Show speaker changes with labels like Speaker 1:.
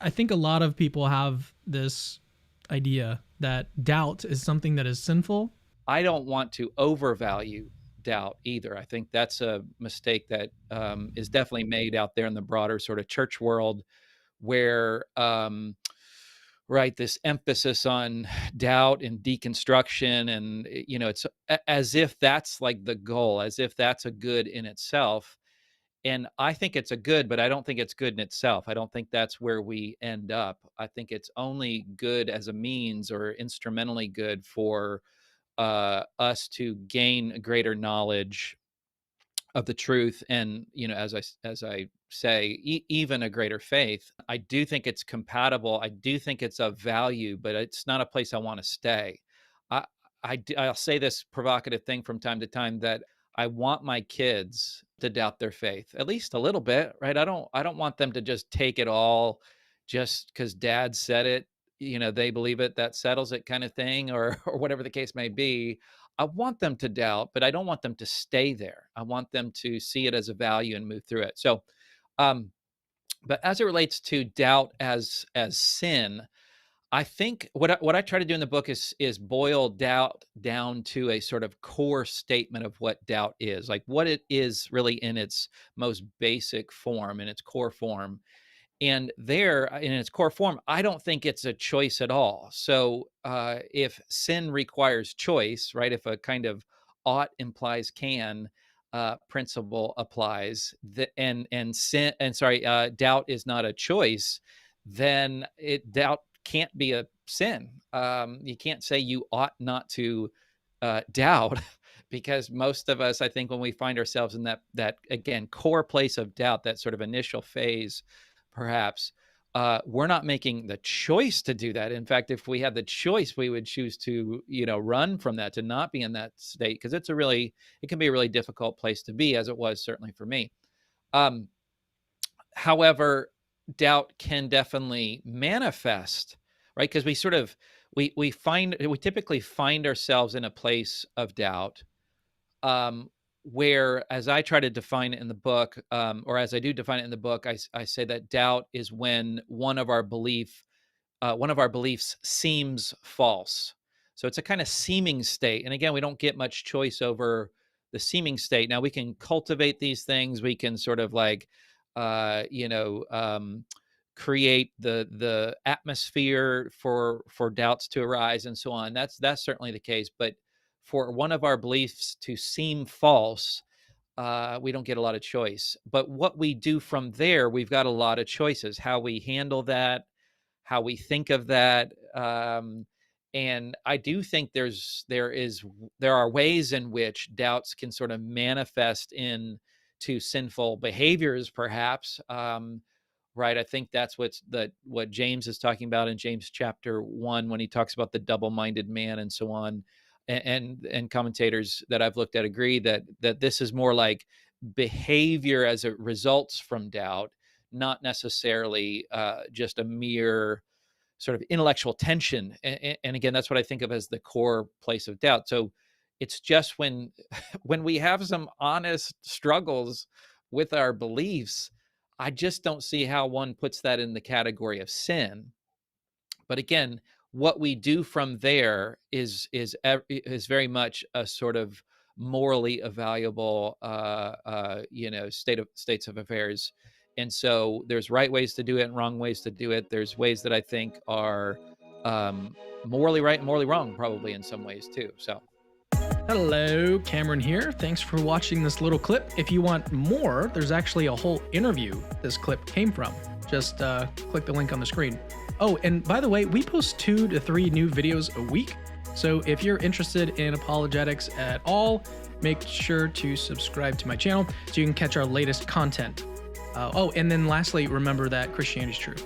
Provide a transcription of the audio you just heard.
Speaker 1: I think a lot of people have this idea that doubt is something that is sinful.
Speaker 2: I don't want to overvalue doubt either. I think that's a mistake that is definitely made out there in the broader sort of church world, where right, this emphasis on doubt and deconstruction, and it's as if that's like the goal, as if that's a good in itself. And I think it's a good, but I don't think it's good in itself. I don't think that's where we end up. I think it's only good as a means, or instrumentally good for us to gain greater knowledge of the truth, and as I say, even a greater faith. I do think it's compatible. I do think it's of value, but it's not a place I want to stay. I, I'll say this provocative thing from time to time, that I want my kids to doubt their faith at least a little bit, right? I don't want them to just take it all just because dad said it, they believe it, that settles it, kind of thing, or or whatever the case may be. I want them to doubt, but I don't want them to stay there. I want them to see it as a value and move through it. So, um, but as it relates to doubt as sin, I think what I try to do in the book is boil doubt down to a sort of core statement of what doubt is, like what it is really in its most basic form, in its core form. And there, in its core form, I don't think it's a choice at all. So if sin requires choice, right? If a kind of ought implies can principle applies, doubt is not a choice, then doubt can't be a sin. You can't say you ought not to doubt. Because most of us, I think, when we find ourselves in that again core place of doubt, that sort of initial phase, perhaps, we're not making the choice to do that. In fact, if we had the choice, we would choose to, run from that, to not be in that state, because it can be a really difficult place to be, as it was certainly for me. However, doubt can definitely manifest, right? Because we typically find ourselves in a place of doubt, where, as I try to define it in the book, or as I do define it in the book, I say that doubt is when one of our beliefs seems false. So it's a kind of seeming state. And again, we don't get much choice over the seeming state. Now, we can cultivate these things. We can sort of like, create the atmosphere for doubts to arise and so on. That's certainly the case. But for one of our beliefs to seem false, we don't get a lot of choice. But what we do from there, we've got a lot of choices. How we handle that, how we think of that, and I do think there are ways in which doubts can sort of manifest into sinful behaviors, perhaps. Right, I think that's what James is talking about in James chapter 1, when he talks about the double-minded man and so on. And commentators that I've looked at agree that this is more like behavior as it results from doubt, not necessarily just a mere sort of intellectual tension. And again, that's what I think of as the core place of doubt. So it's just when we have some honest struggles with our beliefs, I just don't see how one puts that in the category of sin. But again, what we do from there is very much a sort of morally evaluable, states of affairs. And so there's right ways to do it and wrong ways to do it. There's ways that I think are morally right and morally wrong, probably in some ways too. So.
Speaker 1: Hello, Cameron here. Thanks for watching this little clip. If you want more, there's actually a whole interview this clip came from. Just click the link on the screen. Oh, and by the way, we post 2 to 3 new videos a week. So if you're interested in apologetics at all, make sure to subscribe to my channel so you can catch our latest content. And then lastly, remember that Christianity is true.